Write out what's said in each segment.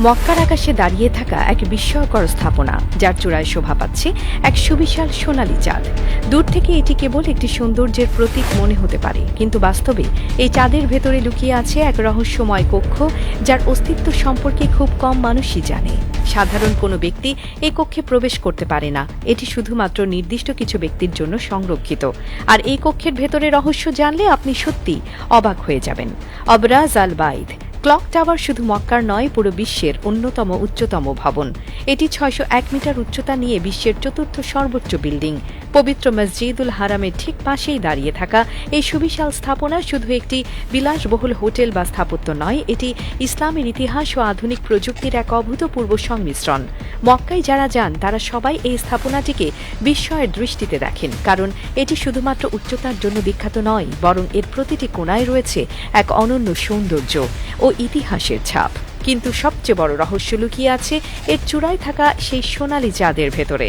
মক্কার আকাশে দাঁড়িয়ে থাকা এক বিস্ময়কর স্থাপনা, যার চূড়ায় শোভা পাচ্ছে এক সুবিশাল সোনালী চাঁদ। দূর থেকে এটি কেবল একটি সৌন্দর্যের প্রতীক মনে হতে পারে, কিন্তু বাস্তবে এই চাঁদের ভেতরে লুকিয়ে আছে এক রহস্যময় কক্ষ, যার অস্তিত্ব সম্পর্কে খুব কম মানুষই জানে। সাধারণ কোনো ব্যক্তি এই কক্ষে প্রবেশ করতে পারে না, এটি শুধুমাত্র নির্দিষ্ট কিছু ব্যক্তির জন্য সংরক্ষিত। আর এই কক্ষের ভেতরে রহস্য জানলে আপনি সত্যি অবাক হয়ে যাবেন। আবরাজ আল বাইদ ক্লক টাওয়ার শুধু মক্কার নয়, পুরো বিশ্বের অন্যতম উচ্চতম ভবন। এটি ৬০১ মিটার উচ্চতা নিয়ে বিশ্বের চতুর্থ সর্বোচ্চ বিল্ডিং। পবিত্র মসজিদুল হারামের ঠিক পাশেই দাঁড়িয়ে থাকা এই সুবিশাল স্থাপনা শুধু একটি বিলাসবহুল হোটেল বা স্থাপত্য নয়, এটি ইসলামের ইতিহাস ও আধুনিক প্রযুক্তির এক অভূতপূর্ব সংমিশ্রণ। মক্কায় যারা যান তারা সবাই এই স্থাপনাটিকে বিস্ময়ের দৃষ্টিতে দেখেন, কারণ এটি শুধুমাত্র উচ্চতার জন্য বিখ্যাত নয়, বরং এর প্রতিটি কোণায় রয়েছে এক অনন্য সৌন্দর্য ও ইতিহাসের ছাপ। কিন্তু সবচেয়ে বড় রহস্য লুকিয়ে আছে এর চূড়ায় থাকা সেই সোনালী চাঁদের ভেতরে।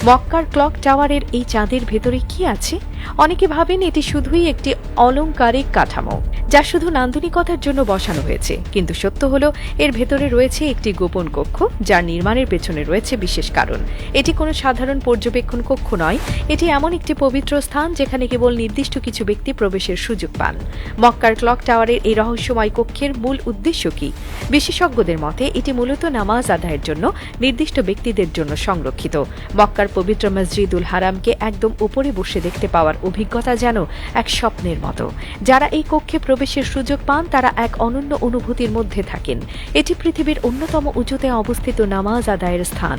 মক্কার ক্লক টাওয়ারের এই চাঁদের ভেতরে কি আছে? অনেকে ভাবেন এটি শুধুই একটি অলংকারিক কাঠামো, যা শুধু নান্দনিকতার জন্য বসানো হয়েছে, কিন্তু সত্য হলো এর ভেতরে রয়েছে একটি গোপন কক্ষ, যার নির্মাণের পেছনে রয়েছে বিশেষ কারণ। এটি কোনো সাধারণ পর্যবেক্ষণ কক্ষ নয়, এটি এমন একটি পবিত্র স্থান যেখানে কেবল নির্দিষ্ট কিছু ব্যক্তি প্রবেশের সুযোগ পান। মক্কার ক্লক টাওয়ারের এই রহস্যময় কক্ষের মূল উদ্দেশ্য কি? বিশেষজ্ঞদের মতে এটি মূলত নামাজ আদায়ের জন্য নির্দিষ্ট ব্যক্তিদের জন্য সংরক্ষিত। মক্কার পবিত্র মসজিদুল হারামকে একদম উপরে বসে দেখতে পাওয়ার অভিজ্ঞতা যেন এক স্বপ্নের মতো। যারা এই কক্ষে প্রবেশের সুযোগ পান তারা এক অনন্য অনুভূতির মধ্যে থাকেন। এটি পৃথিবীর অন্যতম উঁচুতে অবস্থিত নামাজ আদায়ের স্থান,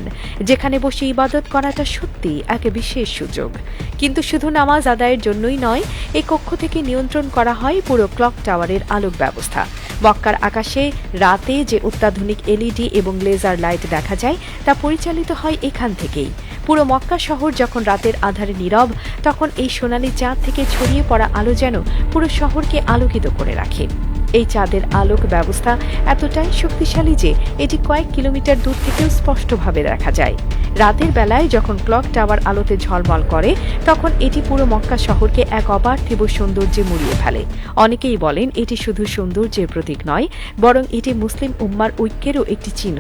যেখানে বসে ইবাদত করাটা সত্যি এক বিশেষ সুযোগ। কিন্তু শুধু নামাজ আদায়ের জন্যই নয়, এই কক্ষ থেকে নিয়ন্ত্রণ করা হয় পুরো ক্লক টাওয়ারের আলোক ব্যবস্থা। মক্কার আকাশে রাতে যে অত্যাধুনিক এলইডি এবং লেজার লাইট দেখা যায় তা পরিচালিত হয় এখান থেকেই। পুরো মক্কা শহর যখন রাতের আঁধারে নীরব, তখন এই সোনালী চাঁদ থেকে ছড়িয়ে পড়া আলো যেন পুরো শহরকে আলোকিত করে রাখে। এই চাঁদের আলোক ব্যবস্থা এতটাই শক্তিশালী যে এটি কয়েক কিলোমিটার দূর থেকেও স্পষ্টভাবে দেখা যায়। রাতের বেলায় যখন ক্লক টাওয়ার আলোতে ঝলমল করে, তখন এটি পুরো মক্কা শহরকে এক অপার্থিব সৌন্দর্যে মুড়িয়ে ফেলে। অনেকেই বলেন এটি শুধু সৌন্দর্যের প্রতীক নয়, বরং এটি মুসলিম উম্মার ঐক্যেরও একটি চিহ্ন,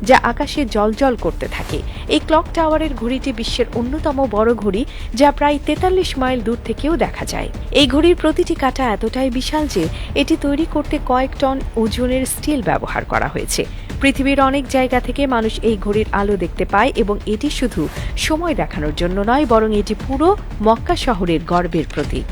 যা আকাশে জ্বলজ্বল করতে থাকে। এই ক্লক টাওয়ারের ঘড়িটি বিশ্বের অন্যতম বড় ঘড়ি, যা প্রায় ৪৩ মাইল দূর থেকেও দেখা যায়। এই ঘড়ির প্রতিটি কাঁটা এতটাই বিশাল যে এটি তৈরি করতে কয়েক টন ওজনের স্টিল ব্যবহার করা হয়েছে। পৃথিবীর অনেক জায়গা থেকে মানুষ এই ঘড়ির আলো দেখতে পায়, এবং এটি শুধু সময় দেখানোর জন্য নয়, বরং এটি পুরো মক্কা শহরের গর্বের প্রতীক।